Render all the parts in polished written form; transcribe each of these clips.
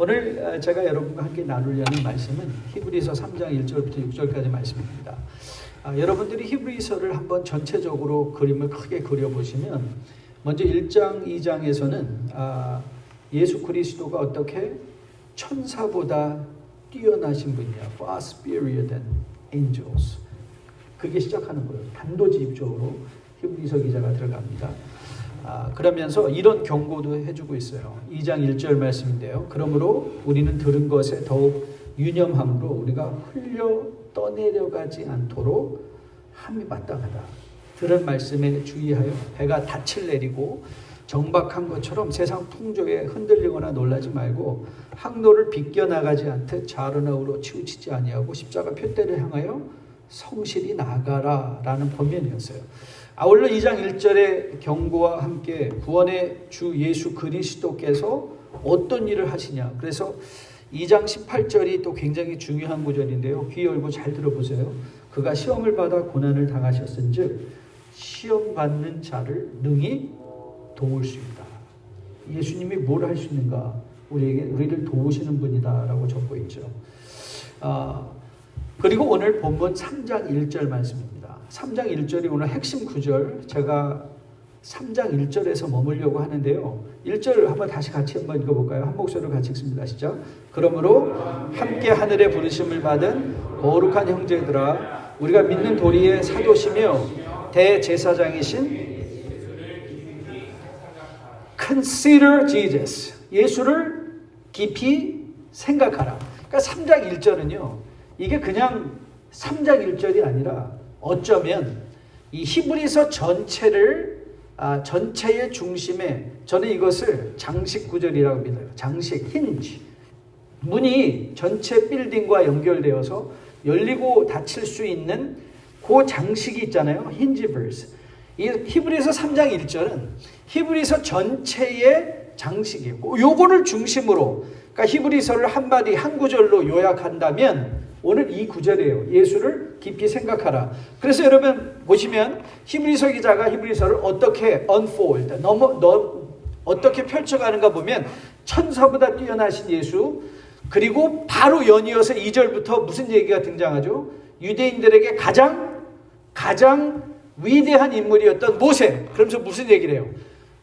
오늘 제가 여러분과 함께 나누려는 말씀은 히브리서 3장 1절부터 6절까지 말씀입니다. 여러분들이 히브리서를 한번 전체적으로 그림을 크게 그려보시면 먼저 1장, 2장에서는 예수 그리스도가 어떻게 천사보다 뛰어나신 분이야. far superior than angels. 그게 시작하는 거예요. 단도직입적으로 히브리서 기자가 들어갑니다. 그러면서 이런 경고도 해주고 있어요. 2장 1절 말씀인데요. 그러므로 우리는 들은 것에 더욱 유념함으로 우리가 흘려 떠내려가지 않도록 함이 마땅하다. 들은 말씀에 주의하여 배가 닻을 내리고 정박한 것처럼 세상 풍조에 흔들리거나 놀라지 말고 항로를 비껴나가지 않듯 좌로나 우로 치우치지 아니하고 십자가 표대를 향하여 성실히 나아가라 라는 권면이었어요. 아울러 2장 1절의 경고와 함께 구원의 주 예수 그리스도께서 어떤 일을 하시냐. 그래서 2장 18절이 또 굉장히 중요한 구절인데요. 귀 열고 잘 들어보세요. 그가 시험을 받아 고난을 당하셨은즉 시험 받는 자를 능히 도울 수 있다. 예수님이 뭘 할 수 있는가? 우리를 도우시는 분이다라고 적고 있죠. 그리고 오늘 본문 3장 1절 말씀입니다. 3장 1절이 오늘 핵심 구절, 제가 3장 1절에서 머물려고 하는데요. 1절 한번 다시 같이 한번 읽어볼까요? 한 목소리로 같이 읽습니다. 시작. 그러므로 함께 하늘에 부르심을 받은 거룩한 형제들아, 우리가 믿는 도리의 사도시며 대제사장이신 Consider Jesus. 예수를 깊이 생각하라. 그러니까 3장 1절은요. 이게 그냥 3장 1절이 아니라 어쩌면 이 히브리서 전체의 중심에 저는 이것을 장식 구절이라고 믿어요. 장식, 힌지. 문이 전체 빌딩과 연결되어서 열리고 닫힐 수 있는 그 장식이 있잖아요. 힌지 verse. 이 히브리서 3장 1절은 히브리서 전체의 장식이고 요거를 중심으로 그러니까 히브리서를 한마디 한 구절로 요약한다면 오늘 이 구절이에요. 예수를 깊이 생각하라. 그래서 여러분 보시면 히브리서 기자가 히브리서를 어떻게 unfold, 어떻게 펼쳐가는가 보면 천사보다 뛰어나신 예수, 그리고 바로 연이어서 2절부터 무슨 얘기가 등장하죠? 유대인들에게 가장 위대한 인물이었던 모세. 그러면서 무슨 얘기를 해요?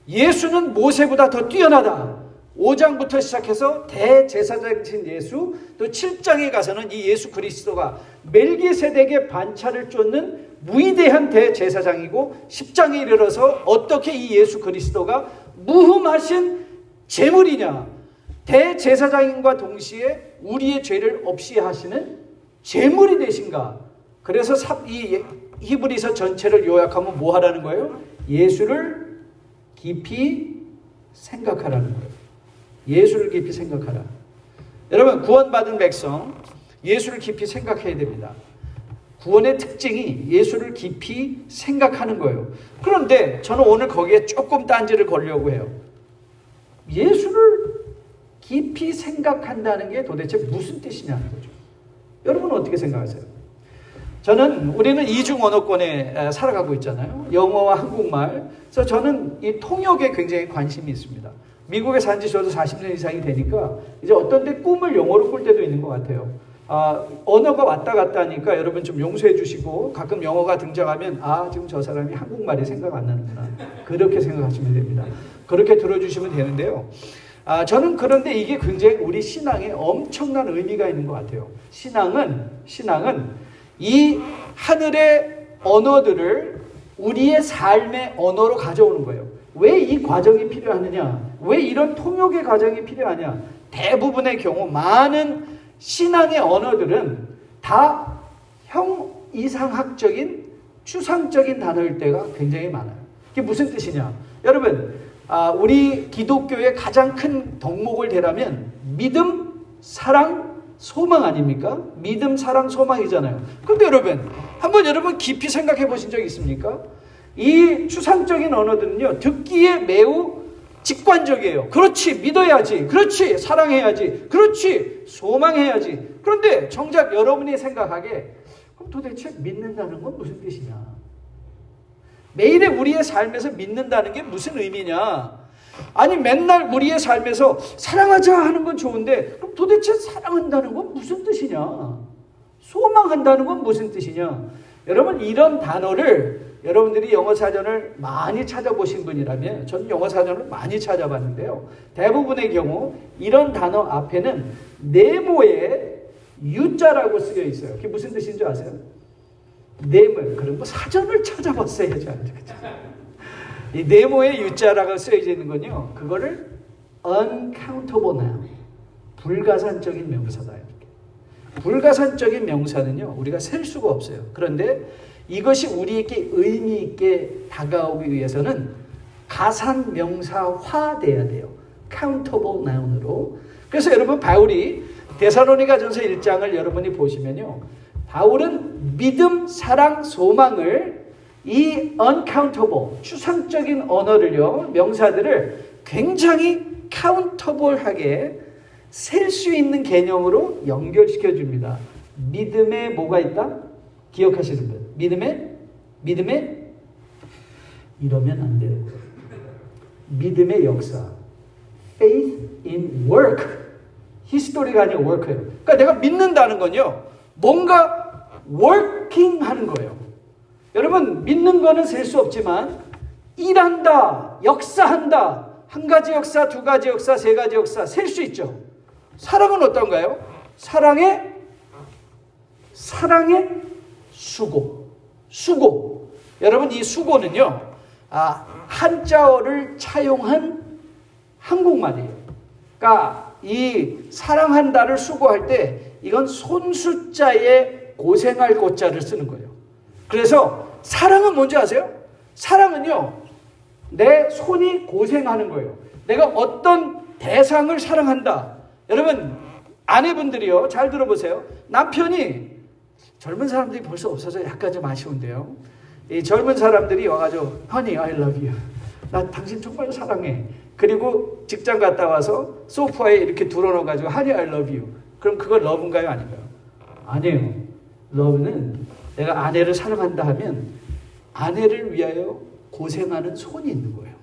예수는 모세보다 더 뛰어나다. 5장부터 시작해서 대제사장이신 예수, 또 7장에 가서는 이 예수 그리스도가 멜기세덱의 반차를 쫓는 위대한 대제사장이고 10장에 이르러서 어떻게 이 예수 그리스도가 무흠하신 제물이냐. 대제사장인과 동시에 우리의 죄를 없이 하시는 제물이 되신가. 그래서 이 히브리서 전체를 요약하면 뭐 하라는 거예요? 예수를 깊이 생각하라는 거예요. 예수를 깊이 생각하라. 여러분 구원받은 백성 예수를 깊이 생각해야 됩니다. 구원의 특징이 예수를 깊이 생각하는 거예요. 그런데 저는 오늘 거기에 조금 딴지를 걸려고 해요. 예수를 깊이 생각한다는 게 도대체 무슨 뜻이냐는 거죠. 여러분은 어떻게 생각하세요? 우리는 이중 언어권에 살아가고 있잖아요. 영어와 한국말. 그래서 저는 이 통역에 굉장히 관심이 있습니다. 미국에 산 지 저도 40년 이상이 되니까 이제 어떤 데 꿈을 영어로 꿀 때도 있는 것 같아요. 언어가 왔다 갔다 하니까 여러분 좀 용서해 주시고 가끔 영어가 등장하면 지금 저 사람이 한국말이 생각 안 나는구나. 그렇게 생각하시면 됩니다. 그렇게 들어주시면 되는데요. 저는 그런데 이게 굉장히 우리 신앙에 엄청난 의미가 있는 것 같아요. 신앙은 이 하늘의 언어들을 우리의 삶의 언어로 가져오는 거예요. 왜 이 과정이 필요하느냐? 왜 이런 통역의 과정이 필요하냐? 대부분의 경우 많은 신앙의 언어들은 다 형이상학적인 추상적인 단어일 때가 굉장히 많아요. 이게 무슨 뜻이냐? 여러분 우리 기독교의 가장 큰 덕목을 대라면 믿음, 사랑, 소망 아닙니까? 믿음, 사랑, 소망이잖아요. 그런데 여러분 깊이 생각해 보신 적 있습니까? 이 추상적인 언어들은요, 듣기에 매우 직관적이에요. 그렇지, 믿어야지. 그렇지, 사랑해야지. 그렇지, 소망해야지. 그런데 정작 여러분이 생각하기에 그럼 도대체 믿는다는 건 무슨 뜻이냐? 매일의 우리의 삶에서 믿는다는 게 무슨 의미냐? 아니 맨날 우리의 삶에서 사랑하자 하는 건 좋은데 그럼 도대체 사랑한다는 건 무슨 뜻이냐? 소망한다는 건 무슨 뜻이냐? 여러분 이런 단어를 여러분들이 영어 사전을 많이 찾아보신 분이라면 저는 영어 사전을 많이 찾아봤는데요. 대부분의 경우 이런 단어 앞에는 네모의 유자라고 쓰여 있어요. 그게 무슨 뜻인 줄 아세요? 네모. 그럼 뭐 사전을 찾아봤어야죠. 이 네모의 유자라고 쓰여져 있는 건요. 그거를 uncountable noun, 불가산적인 명사다. 이렇게. 불가산적인 명사는요. 우리가 셀 수가 없어요. 그런데 이것이 우리에게 의미 있게 다가오기 위해서는 가산 명사화돼야 돼요. countable noun으로. 그래서 여러분 바울이 데살로니가전서 1장을 여러분이 보시면요. 바울은 믿음, 사랑, 소망을 이 uncountable, 추상적인 언어를요, 명사들을 굉장히 countable하게 셀 수 있는 개념으로 연결시켜 줍니다. 믿음에 뭐가 있다? 기억하시는 분. 믿음에 이러면 안 되는 거예요. 믿음의 역사. Faith in work. 히스토리가 아니라 work예요. 그러니까 내가 믿는다는 건요. 뭔가 working 하는 거예요. 여러분 믿는 거는 셀 수 없지만 일한다, 역사한다. 한 가지 역사, 두 가지 역사, 세 가지 역사 셀 수 있죠. 사랑은 어떤가요? 사랑의 수고. 여러분 이 수고는요. 한자어를 차용한 한국말이에요. 그러니까 이 사랑한다를 수고할 때 이건 손숫자에 고생할 고자를 쓰는 거예요. 그래서 사랑은 뭔지 아세요? 사랑은요. 내 손이 고생하는 거예요. 내가 어떤 대상을 사랑한다. 여러분 아내분들이요. 잘 들어보세요. 남편이 젊은 사람들이 벌써 없어서 약간 좀 아쉬운데요. 이 젊은 사람들이 와가지고 Honey, I love you. 나 당신 정말 사랑해. 그리고 직장 갔다 와서 소파에 이렇게 둘러놓아가지고 Honey, I love you. 그럼 그거 러브인가요? 아닌가요? 아니에요. 러브는 내가 아내를 사랑한다 하면 아내를 위하여 고생하는 손이 있는 거예요.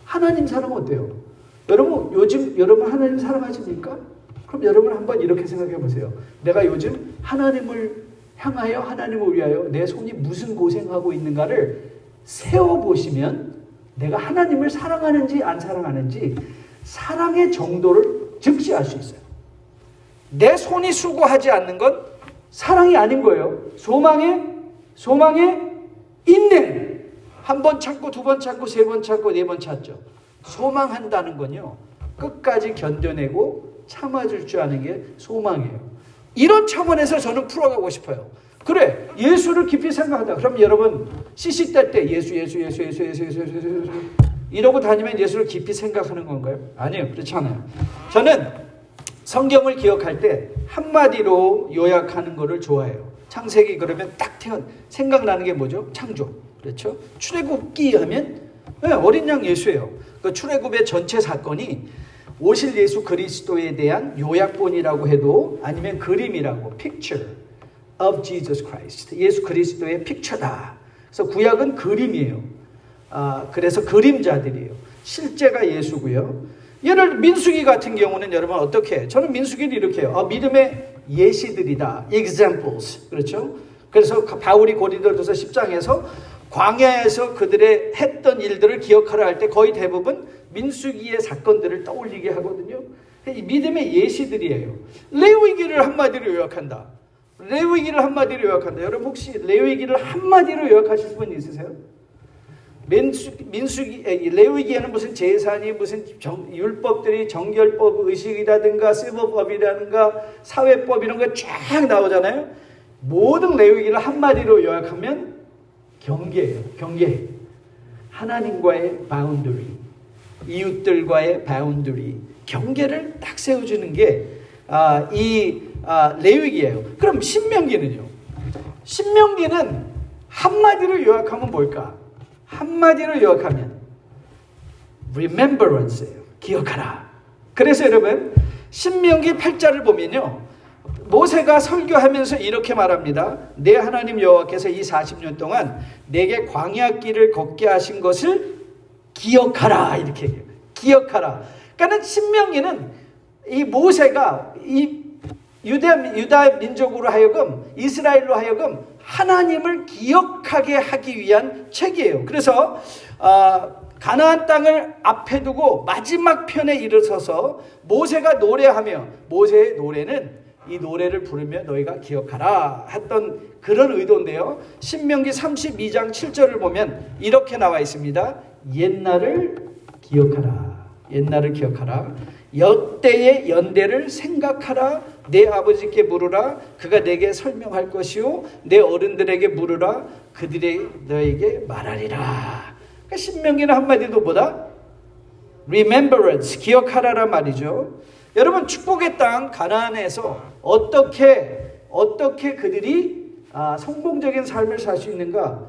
하나님 사랑 어때요? 여러분 요즘 여러분 하나님 사랑하십니까? 그럼 여러분 한번 이렇게 생각해 보세요. 내가 요즘 하나님을 향하여 하나님을 위하여 내 손이 무슨 고생하고 있는가를 세워보시면 내가 하나님을 사랑하는지 안 사랑하는지 사랑의 정도를 즉시 알 수 있어요. 내 손이 수고하지 않는 건 사랑이 아닌 거예요. 소망에 인내. 한 번 참고 두 번 참고 세 번 참고 네 번 참죠. 소망한다는 건요. 끝까지 견뎌내고 참아줄 줄 아는 게 소망이에요. 이런 차원에서 저는 풀어가고 싶어요. 그래 예수를 깊이 생각한다. 그럼 여러분 시시때 때 예수 이러고 다니면 예수를 깊이 생각하는 건가요? 아니요. 그렇지 않아요. 저는 성경을 기억할 때 한마디로 요약하는 거를 좋아해요. 창세기 그러면 딱 생각나는 게 뭐죠? 창조. 그렇죠? 출애굽기 하면 어린 양 예수예요. 그 출애굽의 전체 사건이 오실 예수 그리스도에 대한 요약본이라고 해도 아니면 그림이라고 picture of Jesus Christ. 예수 그리스도의 픽처다. 그래서 구약은 그림이에요. 그래서 그림자들이에요. 실제가 예수고요. 예를 민수기 같은 경우는 여러분 어떻게 해요? 저는 민수기를 이렇게 해요. 믿음의 예시들이다. examples. 그렇죠? 그래서 바울이 고린도전서 10장에서 광야에서 그들의 했던 일들을 기억하라 할 때 거의 대부분 민수기의 사건들을 떠올리게 하거든요. 이 믿음의 예시들이에요. 레위기를 한마디로 요약한다. 여러분 혹시 레위기를 한마디로 요약하실 분 있으세요? 레위기에는 무슨 제사니 무슨 율법들이 정결법, 의식이라든가 세법이라든가 사회법 이런 거 쫙 나오잖아요. 모든 레위기를 한마디로 요약하면 경계예요. 경계. 하나님과의 바운더리, 이웃들과의 바운더리, 경계를 딱 세워주는 게 레위기예요. 그럼 신명기는요? 신명기는 한마디로 요약하면 뭘까? 한마디로 요약하면 remembrance예요. 기억하라. 그래서 여러분 신명기 8절을 보면요. 모세가 설교하면서 이렇게 말합니다. 내 하나님 여호와께서 이 40년 동안 내게 광야길을 걷게 하신 것을 기억하라 이렇게 얘기해요. 기억하라. 그러니까 신명기는 이 모세가 이 유다 민족으로 하여금 이스라엘로 하여금 하나님을 기억하게 하기 위한 책이에요. 그래서 가나안 땅을 앞에 두고 마지막 편에 이르러서 모세가 노래하며, 모세의 노래는 이 노래를 부르며 너희가 기억하라 했던 그런 의도인데요. 신명기 32장 7절을 보면 이렇게 나와 있습니다. 옛날을 기억하라. 옛날을 기억하라. 역대의 연대를 생각하라. 내 아버지께 물으라. 그가 내게 설명할 것이요 내 어른들에게 물으라. 그들이 너에게 말하리라. 그러니까 신명기는 한마디도 보다 remembrance, 기억하라란 말이죠. 여러분, 축복의 땅 가나안에서 어떻게 그들이 성공적인 삶을 살 수 있는가?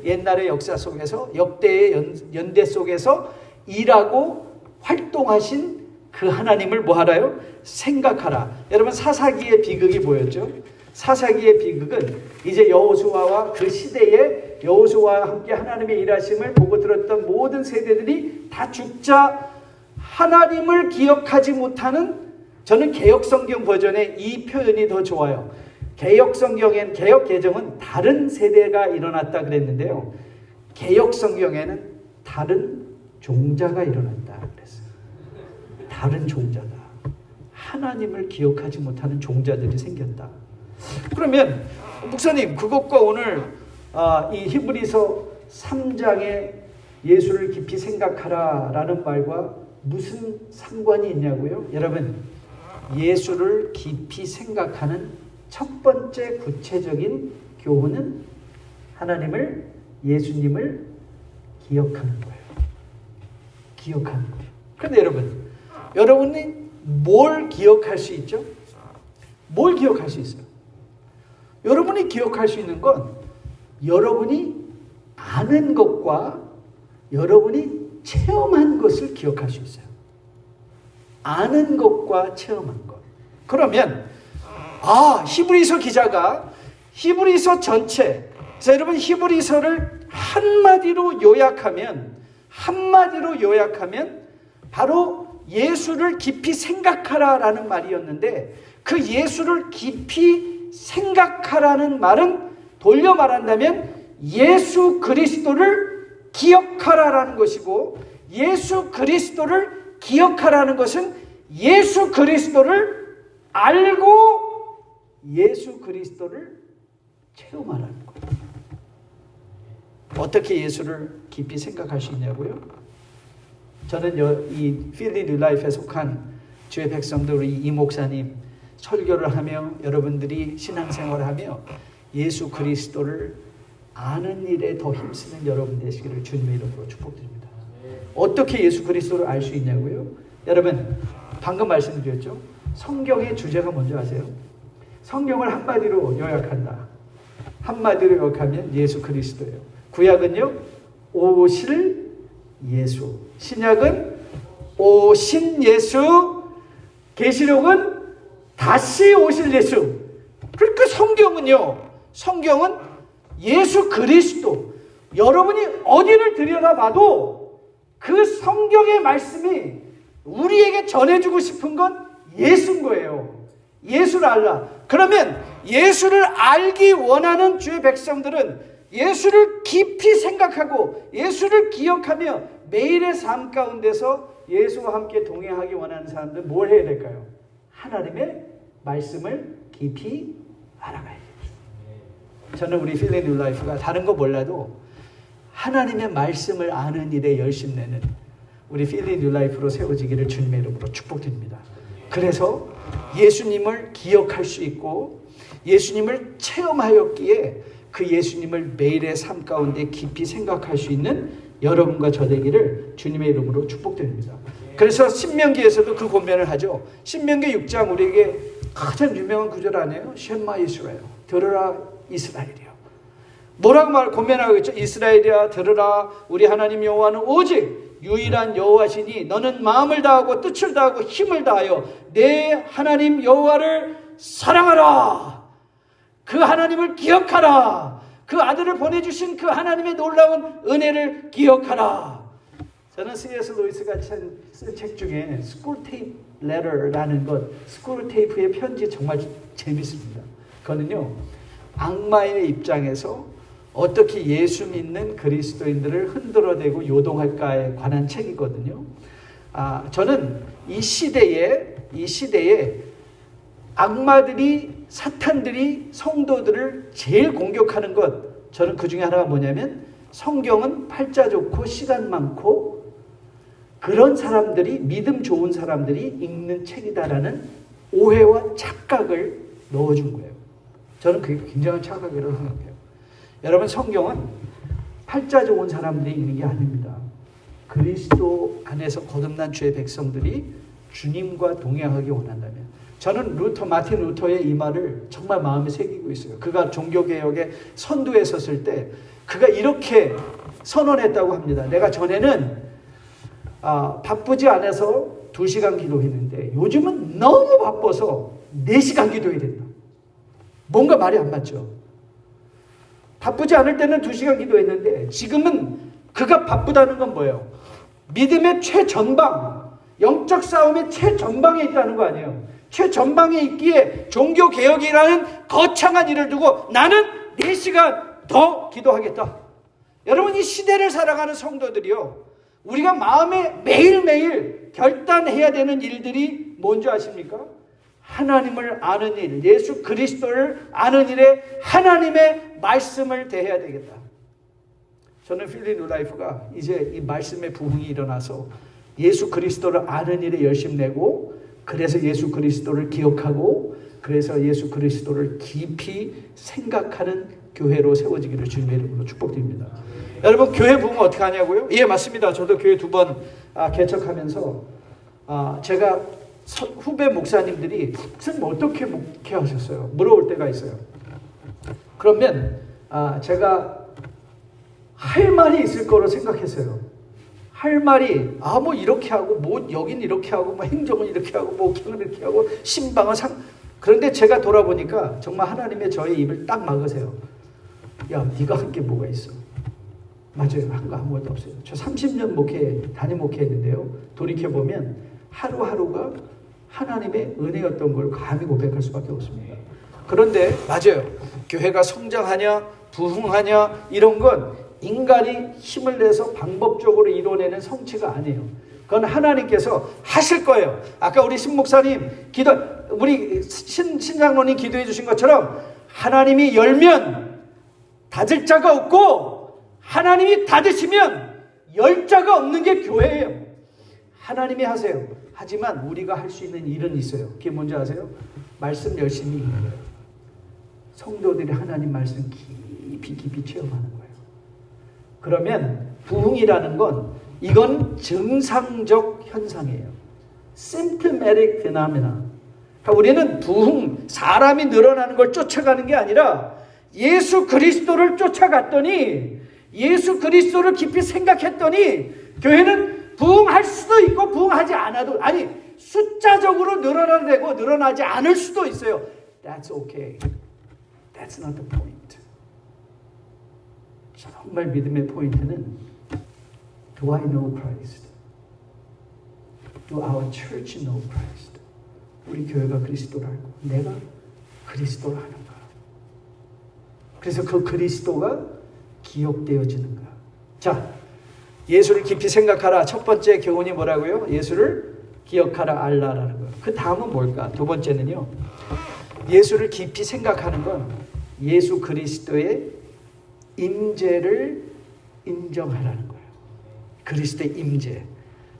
옛날의 역사 속에서, 역대의 연대 속에서 일하고 활동하신 그 하나님을 뭐 하라요? 생각하라. 여러분, 사사기의 비극이 뭐였죠? 사사기의 비극은 이제 여호수아와 그 시대에 여호수아와 함께 하나님의 일하심을 보고 들었던 모든 세대들이 다 죽자 하나님을 기억하지 못하는, 저는 개역성경 버전에 이 표현이 더 좋아요. 개역성경엔, 개역개정은 다른 세대가 일어났다 그랬는데요. 개역성경에는 다른 종자가 일어난다 그랬어요. 다른 종자다. 하나님을 기억하지 못하는 종자들이 생겼다. 그러면 목사님, 그것과 오늘 이 히브리서 3장에 예수를 깊이 생각하라 라는 말과 무슨 상관이 있냐고요? 여러분, 예수를 깊이 생각하는 첫 번째 구체적인 교훈은 하나님을, 예수님을 기억하는 거예요. 기억하는 거예요. 그런데 여러분이 뭘 기억할 수 있죠? 뭘 기억할 수 있어요? 여러분이 기억할 수 있는 건 여러분이 아는 것과 여러분이 체험한 것을 기억할 수 있어요. 아는 것과 체험한 것. 그러면 히브리서 기자가 히브리서 전체, 그래서 여러분 히브리서를 한마디로 요약하면 바로 예수를 깊이 생각하라라는 말이었는데, 그 예수를 깊이 생각하라는 말은 돌려 말한다면 예수 그리스도를 기억하라라는 것이고, 예수 그리스도를 기억하라는 것은 예수 그리스도를 알고 예수 그리스도를 체험하라는 거예요. 어떻게 예수를 깊이 생각할 수 있냐고요? 저는 이 필리 뉴라이프에 속한 주의 백성들, 우리 이 목사님 설교를 하며 여러분들이 신앙생활을 하며 예수 그리스도를 아는 일에 더 힘쓰는 여러분 되시기를 주님의 이름으로 축복드립니다. 어떻게 예수 그리스도를 알 수 있냐고요? 여러분, 방금 말씀드렸죠? 성경의 주제가 뭔지 아세요? 성경을 한마디로 요약한다. 한마디로 요약하면 예수 그리스도예요. 구약은요, 오실 예수. 신약은 오신 예수. 계시록은 다시 오실 예수. 그러니까 성경은 예수 그리스도. 여러분이 어디를 들여다봐도 그 성경의 말씀이 우리에게 전해주고 싶은 건 예수인 거예요. 예수를 알라. 그러면 예수를 알기 원하는 주의 백성들은 예수를 깊이 생각하고 예수를 기억하며 매일의 삶 가운데서 예수와 함께 동행하기 원하는 사람들은 뭘 해야 될까요? 하나님의 말씀을 깊이 알아가야 돼요. 저는 우리 필리 뉴라이프가 다른 거 몰라도 하나님의 말씀을 아는 일에 열심 내는 우리 필리 뉴라이프로 세워지기를 주님의 이름으로 축복드립니다. 그래서 예수님을 기억할 수 있고 예수님을 체험하였기에 그 예수님을 매일의 삶 가운데 깊이 생각할 수 있는 여러분과 저 되기를 주님의 이름으로 축복드립니다. 그래서 신명기에서도 그 권면을 하죠. 신명기 6장 우리에게 가장 유명한 구절 아니에요? 셴마 이스라엘, 들으라 이스라엘이요. 뭐라고 권면하고 있죠? 이스라엘이야 들으라, 우리 하나님 여호와는 오직 유일한 여호와시니 너는 마음을 다하고 뜻을 다하고 힘을 다하여 내 하나님 여호와를 사랑하라. 그 하나님을 기억하라. 그 아들을 보내주신 그 하나님의 놀라운 은혜를 기억하라. 저는 C.S. 루이스가 쓴 책 중에 스쿨 테이프 레터라는 것, 스쿨 테이프의 편지 정말 재밌습니다. 그거는요, 악마의 입장에서 어떻게 예수 믿는 그리스도인들을 흔들어대고 요동할까에 관한 책이거든요. 저는 이 시대에 악마들이, 사탄들이 성도들을 제일 공격하는 것, 저는 그 중에 하나가 뭐냐면 성경은 팔자 좋고 시간 많고 그런 사람들이, 믿음 좋은 사람들이 읽는 책이다라는 오해와 착각을 넣어준 거예요. 저는 그게 굉장한 착각이라고 생각해요. 여러분, 성경은 팔자 좋은 사람들이 읽는 게 아닙니다. 그리스도 안에서 거듭난 주의 백성들이 주님과 동행하기 원한다면, 저는 마틴 루터의 이 말을 정말 마음에 새기고 있어요. 그가 종교개혁의 선두에 섰을 때 그가 이렇게 선언했다고 합니다. 내가 전에는 바쁘지 않아서 2시간 기도했는데 요즘은 너무 바빠서 4시간 기도해야 된다. 뭔가 말이 안 맞죠. 바쁘지 않을 때는 2시간 기도했는데 지금은 그가 바쁘다는 건 뭐예요? 믿음의 최전방, 영적 싸움의 최전방에 있다는 거 아니에요. 최전방에 있기에 종교개혁이라는 거창한 일을 두고 나는 4시간 더 기도하겠다. 여러분, 이 시대를 살아가는 성도들이요, 우리가 마음에 매일매일 결단해야 되는 일들이 뭔지 아십니까? 하나님을 아는 일, 예수 그리스도를 아는 일에 하나님의 말씀을 대해야 되겠다. 저는 필리 뉴라이프가 이제 이 말씀의 부흥이 일어나서 예수 그리스도를 아는 일에 열심 내고, 그래서 예수 그리스도를 기억하고, 그래서 예수 그리스도를 깊이 생각하는 교회로 세워지기를 주님의 이름으로 축복드립니다. 여러분, 교회 부흥 어떻게 하냐고요? 예, 맞습니다. 저도 교회 2번 개척하면서 제가 후배 목사님들이 선생님 어떻게 목회하셨어요? 물어볼 때가 있어요. 그러면 제가 할 말이 있을 거로 생각했어요. 할 말이 뭐 이렇게 하고, 뭐 여긴 이렇게 하고, 뭐 행정은 이렇게 하고, 뭐 목회는 이렇게 하고, 신방은 그런데 제가 돌아보니까 정말 하나님의 저의 입을 딱 막으세요. 야, 네가 한 게 뭐가 있어? 맞아요. 한 거 아무것도 없어요. 저 30년 단임 목회했는데요. 돌이켜보면 하루하루가 하나님의 은혜였던 걸 감히 고백할 수밖에 없습니다. 그런데 맞아요. 교회가 성장하냐, 부흥하냐, 이런 건 인간이 힘을 내서 방법적으로 이뤄내는 성취가 아니에요. 그건 하나님께서 하실 거예요. 아까 우리 신목사님 우리 신장로님 기도해 주신 것처럼 하나님이 열면 닫을 자가 없고, 하나님이 닫으시면 열 자가 없는 게 교회예요. 하나님이 하세요. 하지만 우리가 할 수 있는 일은 있어요. 그게 뭔지 아세요? 말씀 열심히 읽는 거예요. 성도들이 하나님 말씀 깊이 체험하는 거예요. 그러면 부흥이라는 건, 이건 증상적 현상이에요. symptomatic phenomena. 그러니까 우리는 부흥, 사람이 늘어나는 걸 쫓아가는 게 아니라 예수 그리스도를 쫓아갔더니, 예수 그리스도를 깊이 생각했더니 교회는 부흥할 수도 있고 부흥하지 않아도, 숫자적으로 늘어나도 되고 늘어나지 않을 수도 있어요. That's okay. That's not the point. 정말 믿음의 포인트는 Do I know Christ? Do our church know Christ? 우리 교회가 그리스도를 알고 내가 그리스도를 아는가? 그래서 그 그리스도가 기억되어지는가? 자, 예수를 깊이 생각하라. 첫 번째 교훈이 뭐라고요? 예수를 기억하라, 알라라는 거예요. 그 다음은 뭘까? 2번째는요. 예수를 깊이 생각하는 건 예수 그리스도의 임재를 인정하라는 거예요. 그리스도의 임재.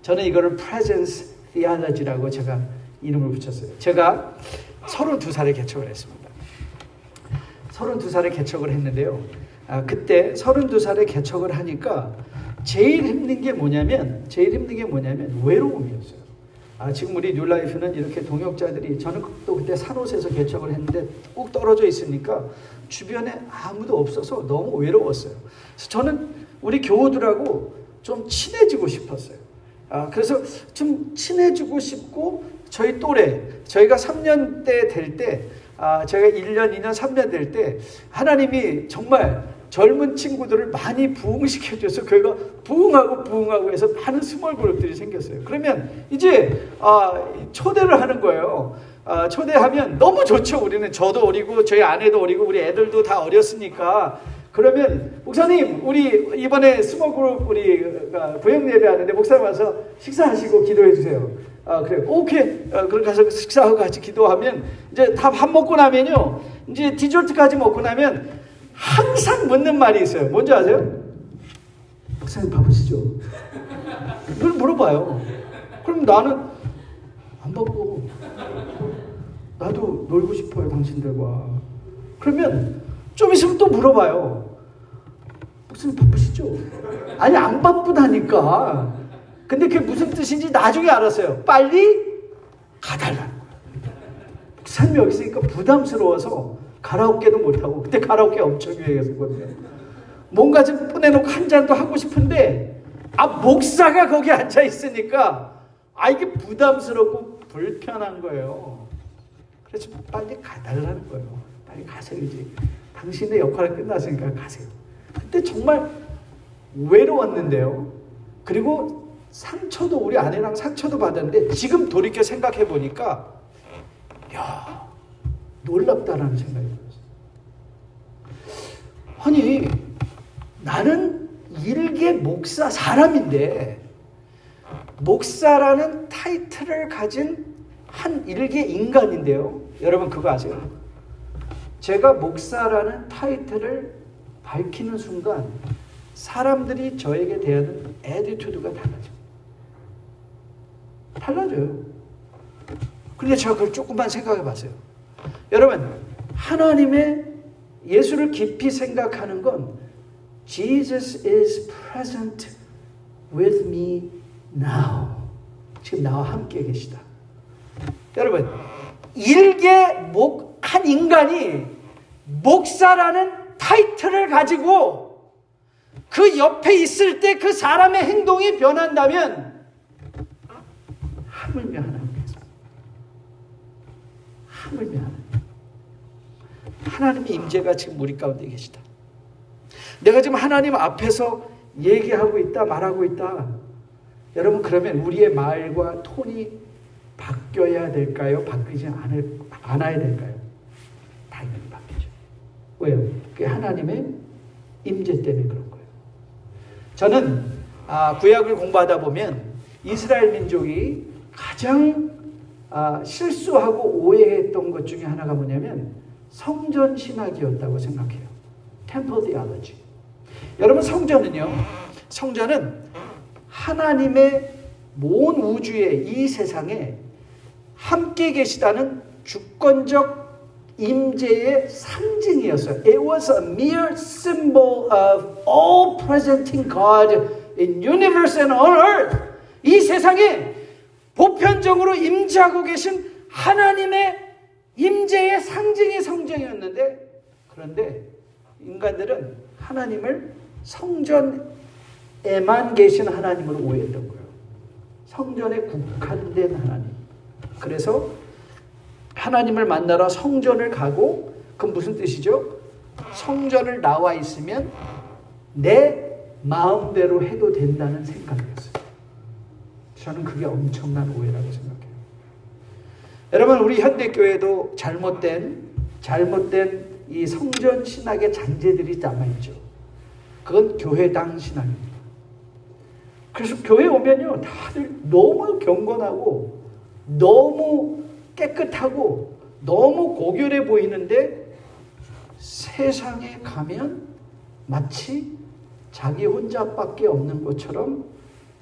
저는 이거를 presence theology라고 제가 이름을 붙였어요. 제가 32살에 개척을 했습니다. 32살에 개척을 했는데요. 그때 32살에 개척을 하니까 제일 힘든 게 뭐냐면 외로움이었어요. 지금 우리 뉴라이프는 이렇게 동역자들이, 저는 또 그때 산호세에서 개척을 했는데 꼭 떨어져 있으니까 주변에 아무도 없어서 너무 외로웠어요. 그래서 저는 우리 교우들하고 좀 친해지고 싶었어요. 그래서 좀 친해지고 싶고, 저희 또래, 저희가 3년대 될 때, 제가 1년, 2년, 3년 될 때 하나님이 정말 젊은 친구들을 많이 부흥시켜줘서 교회가 부흥하고 해서 많은 스몰 그룹들이 생겼어요. 그러면 이제 초대를 하는 거예요. 초대하면 너무 좋죠. 우리는 저도 어리고 저희 아내도 어리고 우리 애들도 다 어렸으니까. 그러면 목사님 우리 이번에 스몰 그룹 우리 부흥 예배하는데 목사님 와서 식사하시고 기도해 주세요. 그래 오케이. 그럼 가서 식사하고 같이 기도하면 이제 다 밥 먹고 나면요. 이제 디저트까지 먹고 나면 항상 묻는 말이 있어요. 뭔지 아세요? 목사님 바쁘시죠? 이걸 물어봐요. 그럼 나는 안 바빠. 나도 놀고 싶어요 당신들과. 그러면 좀 있으면 또 물어봐요. 목사님 바쁘시죠? 아니 안 바쁘다니까. 근데 그게 무슨 뜻인지 나중에 알았어요. 빨리 가달라는 거예요. 목사님 여기 있으니까 부담스러워서 가라오케도 못하고. 그때 가라오케 엄청 유행했었거든요. 뭔가 좀 꺼내놓고 한 잔도 하고 싶은데 목사가 거기 앉아있으니까 이게 부담스럽고 불편한 거예요. 그래서 빨리 가달라는 거예요. 빨리 가세요. 이제 당신의 역할이 끝났으니까 가세요. 그때 정말 외로웠는데요. 그리고 상처도 우리 아내랑 상처도 받았는데 지금 돌이켜 생각해 보니까 놀랍다라는 생각이 들었어요. 아니 나는 일개 목사 사람인데 목사라는 타이틀을 가진 한 일개 인간인데요. 여러분 그거 아세요? 제가 목사라는 타이틀을 밝히는 순간 사람들이 저에게 대하는 애티튜드가 달라져요. 근데 제가 그걸 조금만 생각해 봤어요. 여러분 하나님의 예수를 깊이 생각하는 건 Jesus is present with me now. 지금 나와 함께 계시다. 여러분 한 인간이 목사라는 타이틀을 가지고 그 옆에 있을 때 그 사람의 행동이 변한다면 하물며 하나님께서 하나님의 임재가 지금 우리 가운데 계시다. 내가 지금 하나님 앞에서 얘기하고 있다 말하고 있다. 여러분 그러면 우리의 말과 톤이 바뀌어야 될까요? 바뀌지 않아야 될까요? 당연히 바뀌죠. 왜요? 그게 하나님의 임재 때문에 그런 거예요. 저는 구약을 공부하다 보면 이스라엘 민족이 가장 실수하고 오해했던 것 중에 하나가 뭐냐면 성전 신학이었다고 생각해요. Temple theology. 여러분 성전은 하나님의 온 우주에 이 세상에 함께 계시다는 주권적 임재의 상징이었어요. It was a mere symbol of all presenting God in universe and on earth. 이 세상에 보편적으로 임재하고 계신 하나님의 임재의 상징이 성전이었는데, 그런데 인간들은 하나님을 성전에만 계신 하나님으로 오해했던 거예요. 성전에 국한된 하나님. 그래서 하나님을 만나러 성전을 가고, 그건 무슨 뜻이죠? 성전을 나와 있으면 내 마음대로 해도 된다는 생각이었어요. 저는 그게 엄청난 오해라고 생각해요. 여러분, 우리 현대교회도 잘못된 이 성전 신학의 잔재들이 남아있죠. 그건 교회당 신학입니다. 그래서 교회 오면요, 다들 너무 경건하고 너무 깨끗하고 너무 고결해 보이는데 세상에 가면 마치 자기 혼자밖에 없는 것처럼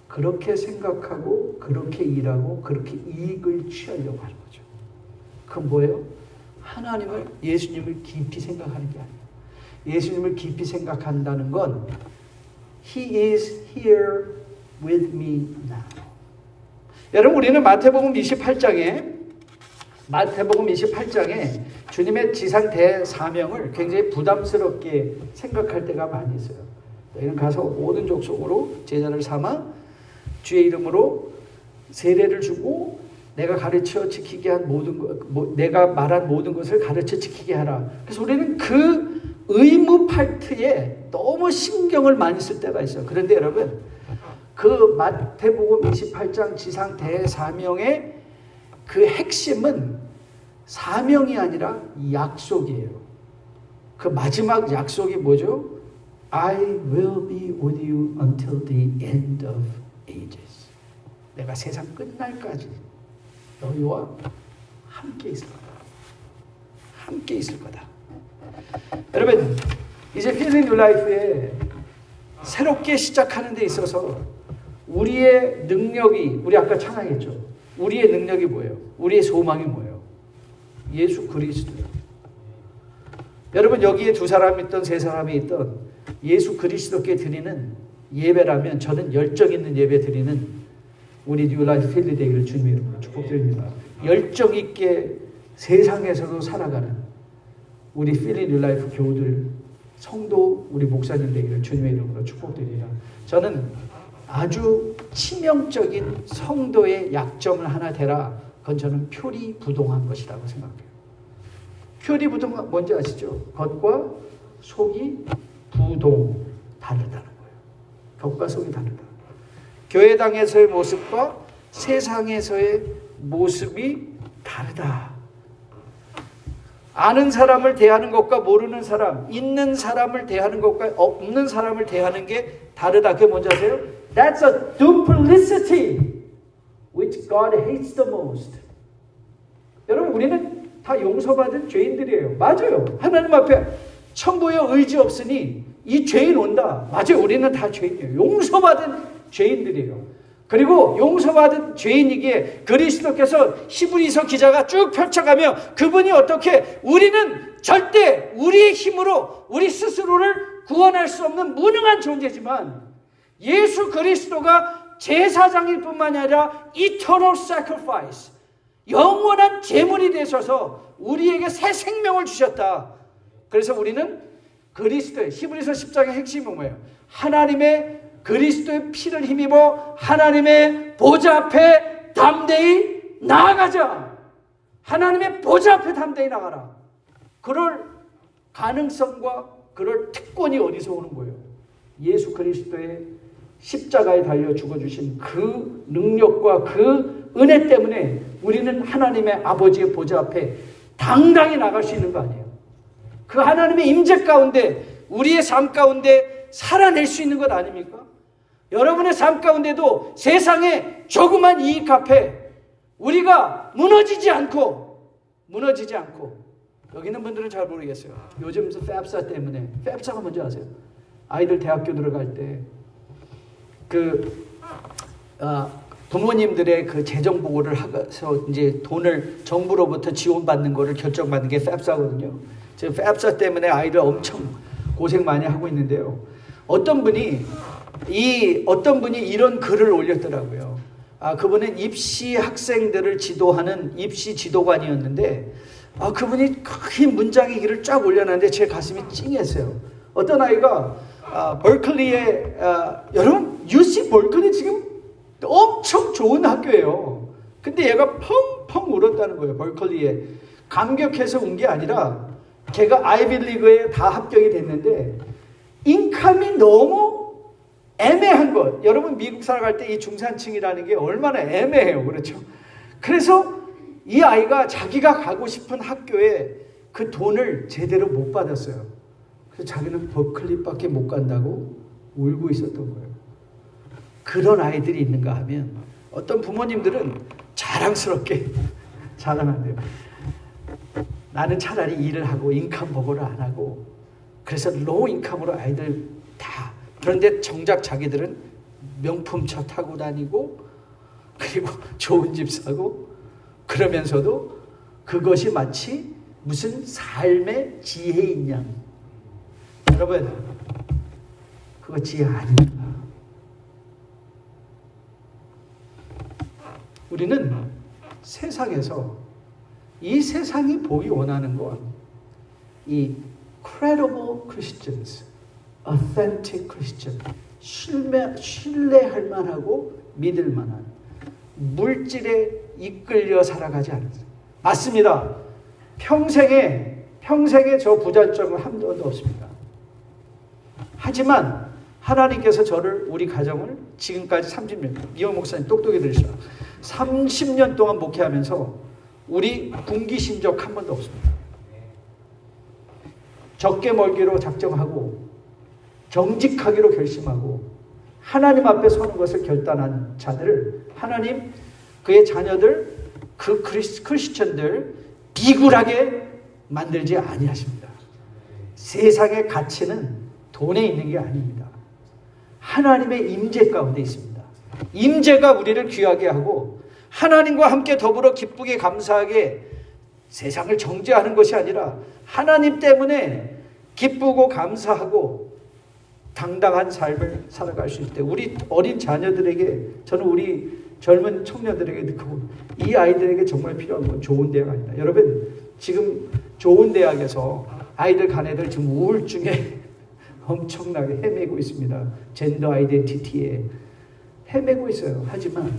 그렇게 생각하고 그렇게 일하고 그렇게 이익을 취하려고 하는 거죠. 그건 뭐예요? 하나님을, 예수님을 깊이 생각하는 게 아니에요. 예수님을 깊이 생각한다는 건 He is here with me now. 여러분, 우리는 마태복음 28장에 주님의 지상 대사명을 굉장히 부담스럽게 생각할 때가 많이 있어요. 너희는 가서 모든 족속으로 제자를 삼아 주의 이름으로 세례를 주고 내가 가르쳐 지키게 한 모든 것, 내가 말한 모든 것을 가르쳐 지키게 하라. 그래서 우리는 그 의무 파트에 너무 신경을 많이 쓸 때가 있어요. 그런데 여러분, 그 마태복음 28장 지상 대사명의 그 핵심은 사명이 아니라 약속이에요. 그 마지막 약속이 뭐죠? I will be with you until the end of ages. 내가 세상 끝날까지 너희와 함께 있을 거다. 함께 있을 거다. 여러분, 이제 필링 뉴 라이프에 새롭게 시작하는 데 있어서 우리의 능력이, 우리 아까 찬양했죠. 우리의 능력이 뭐예요? 우리의 소망이 뭐예요? 예수 그리스도요. 여러분, 여기에 두 사람이 있던 세 사람이 있던 예수 그리스도께 드리는 예배라면 저는 열정 있는 예배 드리는 우리 뉴 라이프 필리 되기를 주님의 이름으로 축복드립니다. 열정 있게 세상에서도 살아가는 우리 필리 뉴 라이프 교우들, 성도, 우리 목사님 되기를 주님의 이름으로 축복드립니다. 저는 아주 치명적인 성도의 약점을 하나 대라. 그건 저는 표리부동한 것이라고 생각해요. 표리부동한 뭔지 아시죠? 겉과 속이 부동, 다르다는 거예요. 겉과 속이 다르다. 교회당에서의 모습과 세상에서의 모습이 다르다. 아는 사람을 대하는 것과 모르는 사람, 있는 사람을 대하는 것과 없는 사람을 대하는 게 다르다. 그게 뭔지 아세요? That's a duplicity which God hates the most. 여러분, 우리는 다 용서받은 죄인들이에요. 맞아요. 하나님 앞에 천부에 의지 없으니 이 죄인 온다. 맞아요. 우리는 다 죄인이에요. 용서받은 죄인들이에요. 그리고 용서받은 죄인이기에 그리스도께서 히브리서 기자가 쭉 펼쳐가며 그분이 어떻게 우리는 절대 우리의 힘으로 우리 스스로를 구원할 수 없는 무능한 존재지만 예수 그리스도가 제사장일 뿐만 아니라 eternal sacrifice, 영원한 제물이 되셔서 우리에게 새 생명을 주셨다. 그래서 우리는 그리스도의, 히브리서 10장의 핵심은 뭐예요? 하나님의 그리스도의 피를 힘입어 하나님의 보좌 앞에 담대히 나아가자. 하나님의 보좌 앞에 담대히 나가라. 그럴 가능성과 그럴 특권이 어디서 오는 거예요? 예수 그리스도의 십자가에 달려 죽어주신 그 능력과 그 은혜 때문에 우리는 하나님의 아버지의 보좌 앞에 당당히 나갈 수 있는 거 아니에요? 그 하나님의 임재 가운데 우리의 삶 가운데 살아낼 수 있는 것 아닙니까? 여러분의 삶 가운데도 세상의 조그만 이익 앞에 우리가 무너지지 않고 여기 있는 분들은 잘 모르겠어요. 요즘 팹사 때문에, 팹사가 뭔지 아세요? 아이들 대학교 들어갈 때 부모님들의 그 재정 보고를 해서 이제 돈을 정부로부터 지원받는 거를 결정받는 게 팹사거든요. 지금 팹사 때문에 아이들 엄청 고생 많이 하고 있는데요. 어떤 분이 이런 글을 올렸더라고요. 그분은 입시 학생들을 지도하는 입시 지도관이었는데, 그분이 긴 문장의 글을 쫙 올려놨는데 제 가슴이 찡했어요. 어떤 아이가 버클리에, 여러분 UC 버클리 지금 엄청 좋은 학교예요. 근데 얘가 펑펑 울었다는 거예요. 버클리에 감격해서 운 게 아니라 걔가 아이비리그에 다 합격이 됐는데 인컴이 너무 애매한 것. 여러분 미국 살아갈 때 이 중산층이라는 게 얼마나 애매해요. 그렇죠? 그래서 이 아이가 자기가 가고 싶은 학교에 그 돈을 제대로 못 받았어요. 그래서 자기는 버클리밖에 못 간다고 울고 있었던 거예요. 그런 아이들이 있는가 하면 어떤 부모님들은 자랑스럽게 자랑한대요. 나는 차라리 일을 하고 인컴 보고를 안 하고 그래서 로우 인컴으로 아이들 다. 그런데 정작 자기들은 명품차 타고 다니고 그리고 좋은 집 사고 그러면서도 그것이 마치 무슨 삶의 지혜인 양. 여러분 그거 지혜 아닙니다. 우리는 세상에서 이 세상이 보기 원하는 건 이 credible Christians, authentic Christian, 신뢰할 만하고 믿을 만한 물질에 이끌려 살아가지 않습니다. 맞습니다. 평생에 평생에 저 부잣점은 한 번도 없습니다. 하지만 하나님께서 저를, 우리 가정을 지금까지 30년, 이영 목사님 똑똑히 들으시라, 30년 동안 목회하면서 우리 분기신 적 한 번도 없습니다. 적게 멀기로 작정하고 정직하기로 결심하고 하나님 앞에 서는 것을 결단한 자들을 하나님, 그의 자녀들, 그 크리스천들 비굴하게 만들지 아니하십니다. 세상의 가치는 돈에 있는 게 아닙니다. 하나님의 임재 가운데 있습니다. 임재가 우리를 귀하게 하고 하나님과 함께 더불어 기쁘게 감사하게 세상을 정죄하는 것이 아니라 하나님 때문에 기쁘고 감사하고 당당한 삶을 살아갈 수 있을 때, 우리 어린 자녀들에게, 저는 우리 젊은 청년들에게 느끼고, 이 아이들에게 정말 필요한 건 좋은 대학 아니다. 여러분, 지금 좋은 대학에서 아이들 간 애들 지금 우울증에 엄청나게 헤매고 있습니다. 젠더 아이덴티티에 헤매고 있어요. 하지만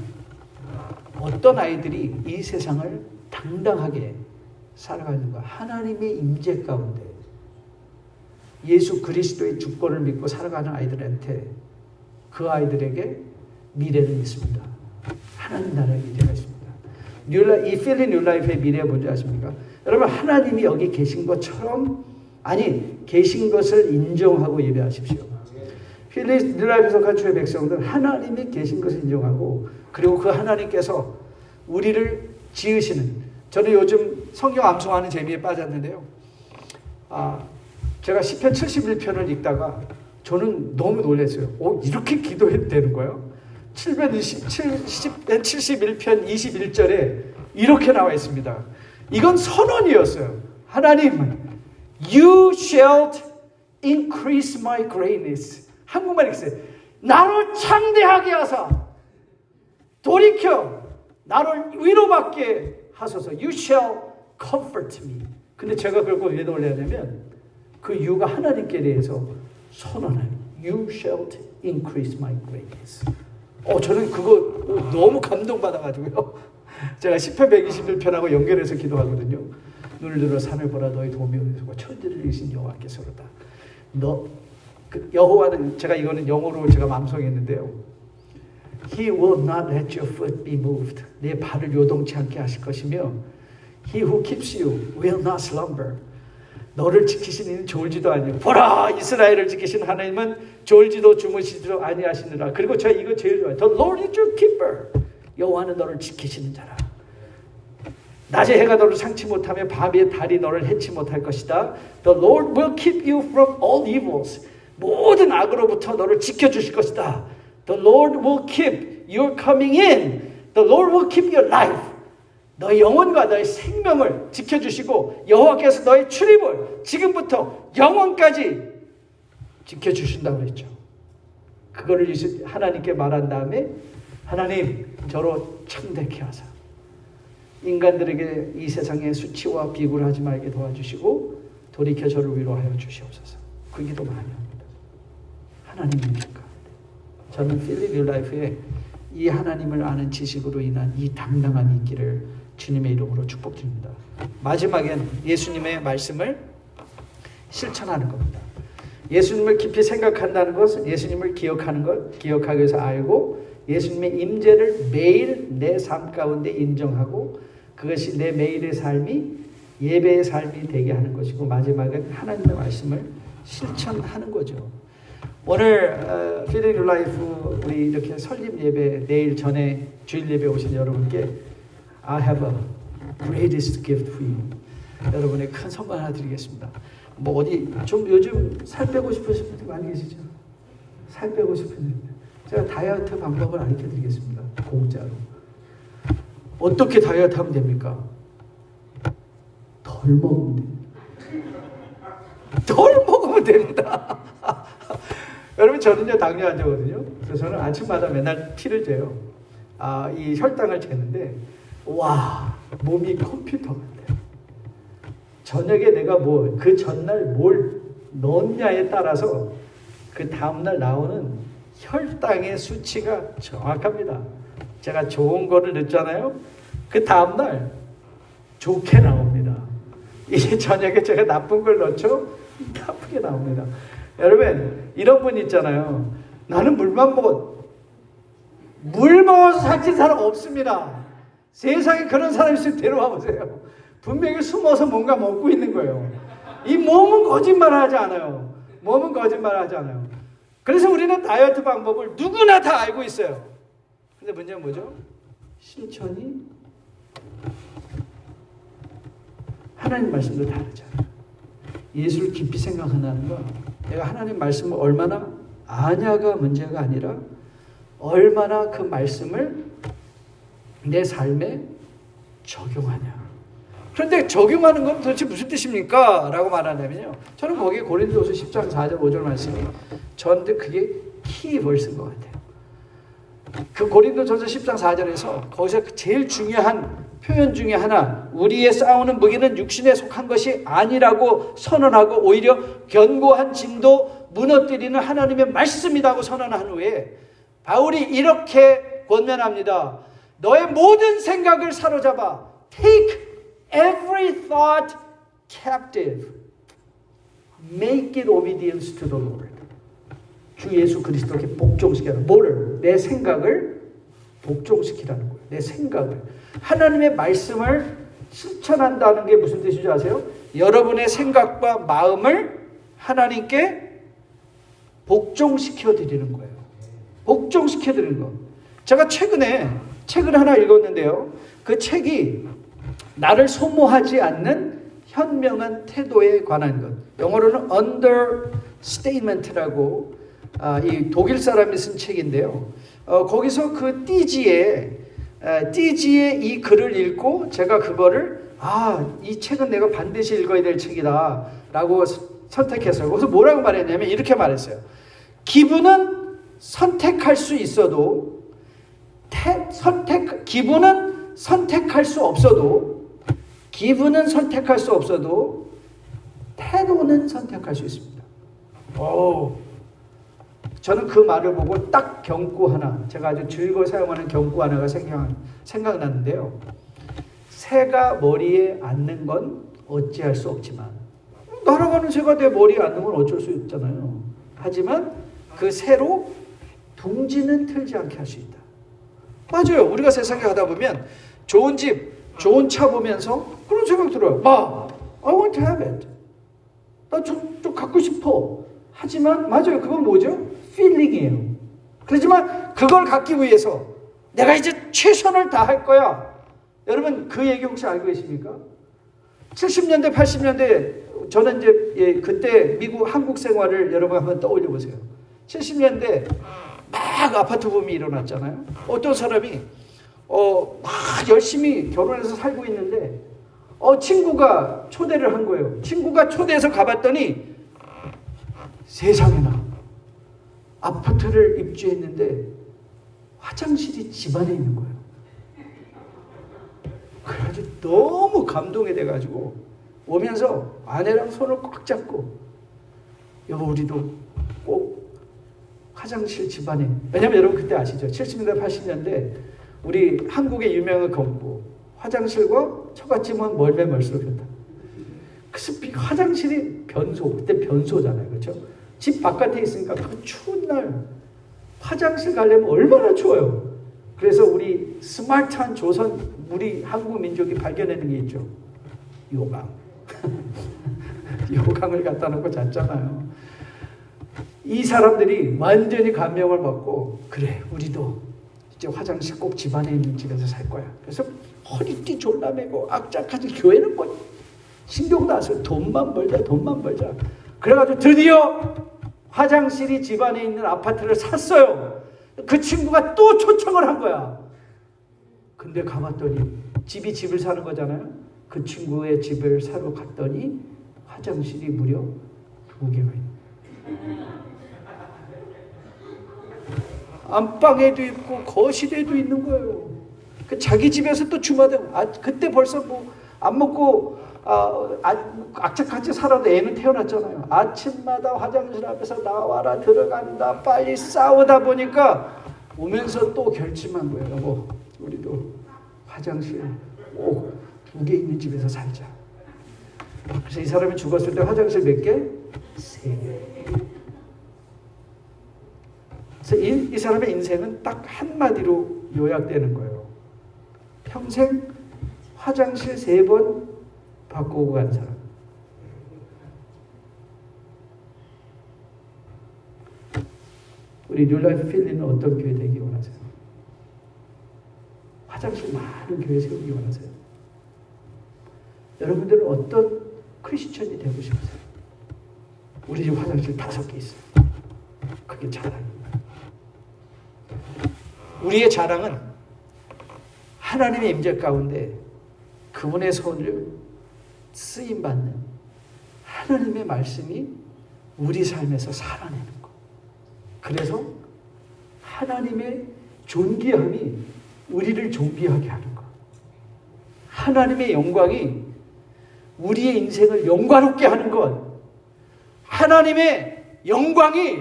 어떤 아이들이 이 세상을 당당하게 살아가는가? 하나님의 임재 가운데 예수 그리스도의 주권을 믿고 살아가는 아이들한테, 그 아이들에게 미래는 있습니다. 하나님 나라의 미래가 있습니다. 이 필리 뉴라이프의 미래가 뭔지 아십니까? 여러분, 하나님이 여기 계신 것처럼, 아니, 계신 것을 인정하고 예배하십시오. 필리 뉴라이프에 속한 주의 백성들, 하나님이 계신 것을 인정하고, 그리고 그 하나님께서 우리를 지으시는, 저는 요즘 성경 암송하는 재미에 빠졌는데요. 제가 시편 71편을 읽다가 저는 너무 놀랐어요. 이렇게 기도해도 되는 거예요? 71편 21절에 이렇게 나와 있습니다. 이건 선언이었어요. 하나님, You shall increase my greatness. 한국말 읽으세요. 나를 창대하게 하사 돌이켜 나를 위로받게 하소서. You shall comfort me. 근데 제가 그걸 왜 놀라냐면 그 이유가 하나님께 대해서 선언해요. You shall increase my greatness. 저는 그거 너무 감동받아가지고요. 제가 시편 121편하고 연결해서 기도하거든요. 눈을 들어 산을 보라, 너의 도움이 어디서 천지를 이신 여호와께서로다. 여호와는, 제가 이거는 영어로 제가 암송했는데요. He will not let your foot be moved. 내 발을 요동치 않게 하실 것이며 He who keeps you will not slumber. 너를 지키시는 이는 졸지도 아니요. 보라, 이스라엘을 지키신 하나님은 졸지도 주무시지도 아니하시느라. 그리고 제가 이거 제일 좋아해요. The Lord is your keeper. 여호와는 너를 지키시는 자라. 낮에 해가 너를 상치 못하며 밤에 달이 너를 해치 못할 것이다. The Lord will keep you from all evils. 모든 악으로부터 너를 지켜주실 것이다. The Lord will keep your coming in. The Lord will keep your life. 너의 영혼과 너의 생명을 지켜주시고 여호와께서 너의 출입을 지금부터 영원까지 지켜주신다고 했죠. 그거를 하나님께 말한 다음에 하나님, 저로 창대케 하사 인간들에게 이 세상의 수치와 비굴을 하지 말게 도와주시고 돌이켜 저를 위로하여 주시옵소서. 그 기도 많이 합니다. 하나님입니까? 저는 필리 뉴라이프에 이 하나님을 아는 지식으로 인한 이 당당함이 있기를 주님의 이름으로 축복드립니다. 마지막엔 예수님의 말씀을 실천하는 겁니다. 예수님을 깊이 생각한다는 것은 예수님을 기억하는 것, 기억하기 위해서 알고 예수님의 임재를 매일 내 삶 가운데 인정하고 그것이 내 매일의 삶이 예배의 삶이 되게 하는 것이고, 마지막은 하나님의 말씀을 실천하는 거죠. 오늘 필리 뉴라이프 우리 이렇게 설립 예배 내일 전에 주일 예배 오신 여러분께 I have a greatest gift for you. 여러분의 큰 선물 하나 드리겠습니다. 뭐 어디 좀 요즘 살 빼고 싶으신 분들 많이 계시죠? 살 빼고 싶은 분들. 제가 다이어트 방법을 알려 드리겠습니다. 공짜로. 어떻게 다이어트 하면 됩니까? 덜 먹으면 됩니다. 덜 먹으면 됩니다. 여러분, 저는요 당뇨 환자거든요. 그래서 저는 아침마다 맨날 피를 재요. 이 혈당을 재는데 와, 몸이 컴퓨터 같아요. 저녁에 내가 그 전날 뭘 넣었냐에 따라서 그 다음날 나오는 혈당의 수치가 정확합니다. 제가 좋은 거를 넣잖아요. 그 다음날 좋게 나옵니다. 이제 저녁에 제가 나쁜 걸 넣죠? 나쁘게 나옵니다. 여러분, 이런 분 있잖아요. 나는 물만 먹어. 물 먹어서 살찐 사람 없습니다. 세상에 그런 사람 있으면 데려와 보세요. 분명히 숨어서 뭔가 먹고 있는 거예요. 이 몸은 거짓말을 하지 않아요. 몸은 거짓말을 하지 않아요. 그래서 우리는 다이어트 방법을 누구나 다 알고 있어요. 근데 문제는 뭐죠? 실천이 하나님 말씀도 다르잖아요. 예수를 깊이 생각하는 건 내가 하나님 말씀을 얼마나 아냐가 문제가 아니라 얼마나 그 말씀을 내 삶에 적용하냐. 그런데 적용하는 건 도대체 무슨 뜻입니까? 라고 말하냐면요. 저는 거기에 고린도후서 10장 4절 5절 말씀이 저한테 그게 키버스인 것 같아요. 그 고린도전서 10장 4절에서 거기서 제일 중요한 표현 중에 하나, 우리의 싸우는 무기는 육신에 속한 것이 아니라고 선언하고 오히려 견고한 진도 무너뜨리는 하나님의 말씀이라고 선언한 후에 바울이 이렇게 권면합니다. 너의 모든 생각을 사로잡아 take every thought captive. Make it obedience to the Lord. 주 예수 그리스도께 복종시키라는 뭐를? 내 생각을 복종시키라는 거예요. 내 생각을. 하나님의 말씀을 실천한다는 게 무슨 뜻인지 아세요? 여러분의 생각과 마음을 하나님께 복종시켜 드리는 거예요. 복종시켜 드리는 거. 제가 최근에 책을 하나 읽었는데요. 그 책이 나를 소모하지 않는 현명한 태도에 관한 것. 영어로는 understatement라고 이 독일 사람이 쓴 책인데요. 거기서 그 띠지의 이 글을 읽고 제가 그거를 이 책은 내가 반드시 읽어야 될 책이다 라고 선택했어요. 거기서 뭐라고 말했냐면 이렇게 말했어요. 기분은 선택할 수 있어도 기분은 선택할 수 없어도 태도는 선택할 수 있습니다. 저는 그 말을 보고 딱 경구 하나, 제가 아주 즐거워 사용하는 경구 하나가 생각났는데요. 새가 머리에 앉는 건 어찌할 수 없지만 날아가는 새가 내 머리에 앉는 건 어쩔 수 없잖아요. 하지만 그 새로 둥지는 틀지 않게 할 수 있다. 맞아요. 우리가 세상에 가다 보면 좋은 집, 좋은 차 보면서 그런 생각 들어요. I want to have it. 나 좀 갖고 싶어. 하지만 맞아요. 그건 뭐죠? 필링이에요. 그렇지만 그걸 갖기 위해서 내가 이제 최선을 다할 거야. 여러분 그 얘기 혹시 알고 계십니까? 70년대 80년대 저는 이제 그때 미국 한국 생활을 여러분 한번 떠올려 보세요. 70년대 막 아파트 붐이 일어났잖아요. 어떤 사람이 막 열심히 결혼해서 살고 있는데 친구가 초대를 한 거예요. 친구가 초대해서 가봤더니 세상에나 아파트를 입주했는데 화장실이 집안에 있는 거예요. 그래가지고 너무 감동이 돼가지고 오면서 아내랑 손을 꽉 잡고 여보 우리도 꼭 화장실 집안에, 왜냐면 여러분 그때 아시죠? 70년대 80년대 우리 한국의 유명한 건부 화장실과 처갓집은 멀매멀수록했다. 그래서 화장실이 그때 변소잖아요. 그렇죠? 집 바깥에 있으니까 그 추운 날 화장실 가려면 얼마나 추워요. 그래서 우리 스마트한 조선 우리 한국 민족이 발견하는 게 있죠. 요강. 요강을 갖다 놓고 잤잖아요. 이 사람들이 완전히 감명을 받고 그래 우리도 이제 화장실 꼭 집안에 있는 집에서 살 거야. 그래서 허리띠 졸라매고 악착같이 교회는 뭐 신경도 안 써요. 돈만 벌자. 그래가지고 드디어 화장실이 집안에 있는 아파트를 샀어요. 그 친구가 또 초청을 한 거야. 근데 가봤더니 집을 사는 거잖아요. 그 친구의 집을 사러 갔더니 화장실이 무려 2개가 있는. 안방에도 있고 거실에도 있는 거예요. 그 자기 집에서 또 주마다 그때 벌써 뭐 안 먹고 악착같이 살아도 애는 태어났잖아요. 아침마다 화장실 앞에서 나와라 들어간다 빨리 싸우다 보니까 오면서 또 결심한 거예요. 여보 우리도 화장실 꼭 2개 있는 집에서 살자. 그래서 이 사람이 죽었을 때 화장실 몇 개? 3개. 그래서 이 사람의 인생은 딱 한마디로 요약되는 거예요. 평생 화장실 3번 바꾸고 간 사람. 우리 뉴라이프 필리는 어떤 교회 되기 원하세요? 화장실 많은 교회 세우기 원하세요? 여러분들은 어떤 크리스천이 되고 싶으세요? 우리 집 화장실 5개 있어요. 그게 자랑입니다. 우리의 자랑은 하나님의 임재 가운데 그분의 손을 쓰임받는 하나님의 말씀이 우리 삶에서 살아내는 것. 그래서 하나님의 존귀함이 우리를 존귀하게 하는 것. 하나님의 영광이 우리의 인생을 영광롭게 하는 것. 하나님의 영광이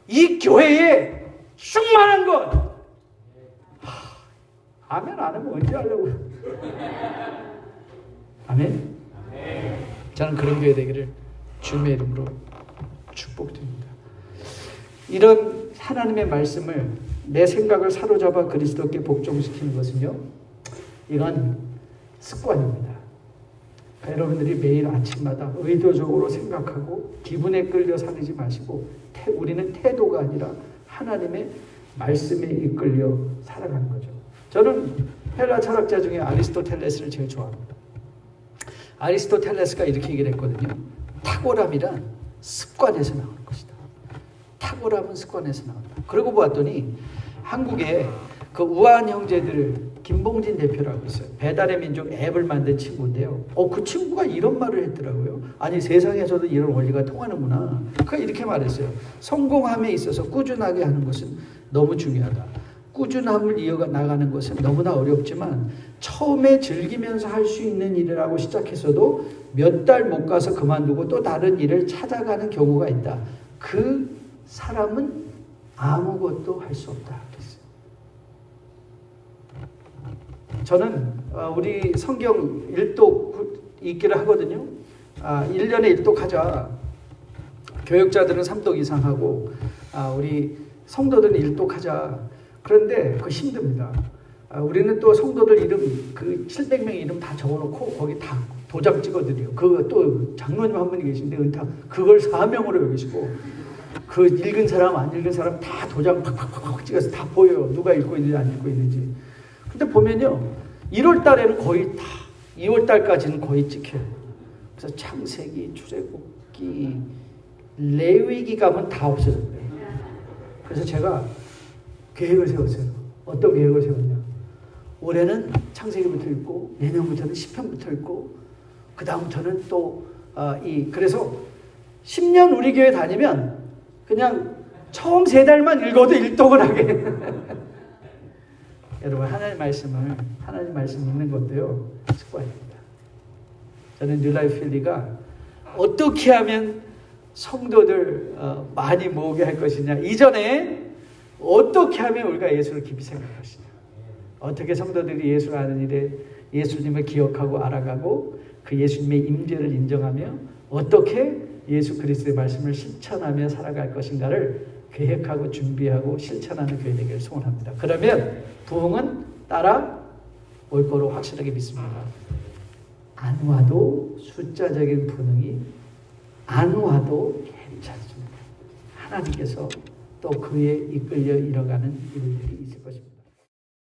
이 교회에 충만한 것. 아멘 안 하면 언제 하려고요? 아멘? 저는 그런 교회 되기를 주님의 이름으로 축복드립니다. 이런 하나님의 말씀을 내 생각을 사로잡아 그리스도께 복종시키는 것은요, 이건 습관입니다. 여러분들이 매일 아침마다 의도적으로 생각하고 기분에 끌려 살지 마시고 우리는 태도가 아니라 하나님의 말씀에 이끌려 살아가는 거죠. 저는 헬라 철학자 중에 아리스토텔레스를 제일 좋아합니다. 아리스토텔레스가 이렇게 얘기를 했거든요. 탁월함이란 습관에서 나오는 것이다. 탁월함은 습관에서 나온다. 그러고 보았더니 한국에 그 우아한 형제들 김봉진 대표라고 있어요. 배달의 민족 앱을 만든 친구인데요. 그 친구가 이런 말을 했더라고요. 아니 세상에서도 이런 원리가 통하는구나. 그가 이렇게 말했어요. 성공함에 있어서 꾸준하게 하는 것은 너무 중요하다. 꾸준함을 이어가 나가는 것은 너무나 어렵지만 처음에 즐기면서 할 수 있는 일이라고 시작했어도 몇 달 못 가서 그만두고 또 다른 일을 찾아가는 경우가 있다. 그 사람은 아무것도 할 수 없다. 그랬어요. 저는 우리 성경 일독 읽기를 하거든요. 1년에 일독하자. 교역자들은 3독 이상 하고 우리 성도들은 일독하자. 그런데 그거 힘듭니다. 우리는 또 성도들 이름 그 700명 이름 다 적어놓고 거기 다 도장 찍어드려요. 그거 또 장로님 한 분이 계신데 은탁 그걸 사명으로 여기시고 그 읽은 사람 안 읽은 사람 다 도장 팍팍팍 찍어서 다 보여요. 누가 읽고 있는지 안 읽고 있는지. 근데 보면요 1월 달에는 거의 다 2월 달까지는 거의 찍혀요. 그래서 창세기, 출애굽기, 레위기 가면 다 없어졌어요. 그래서 제가 계획을 세웠어요. 어떤 계획을 세웠냐? 올해는 창세기부터 읽고 내년부터는 시편부터 읽고 그 다음부터는 또 그래서 10년 우리 교회 다니면 그냥 처음 3달만 읽어도 일독을 하게. 여러분 하나님 말씀 읽는 것도요 습관입니다. 저는 뉴라이프 필리가 어떻게 하면 성도들 많이 모으게 할 것이냐 이전에 어떻게 하면 우리가 예수를 깊이 생각할 것이냐 어떻게 성도들이 예수를 아는 일에 예수님을 기억하고 알아가고 그 예수님의 임재를 인정하며 어떻게 예수 그리스도의 말씀을 실천하며 살아갈 것인가를 계획하고 준비하고 실천하는 교회 되기를 소원합니다. 그러면 부흥은 따라 올 거로 확실하게 믿습니다. 안 와도 숫자적인 부흥이 안 와도 괜찮습니다. 하나님께서 또 그에 이끌려 이뤄가는 일들이 있을 것입니다.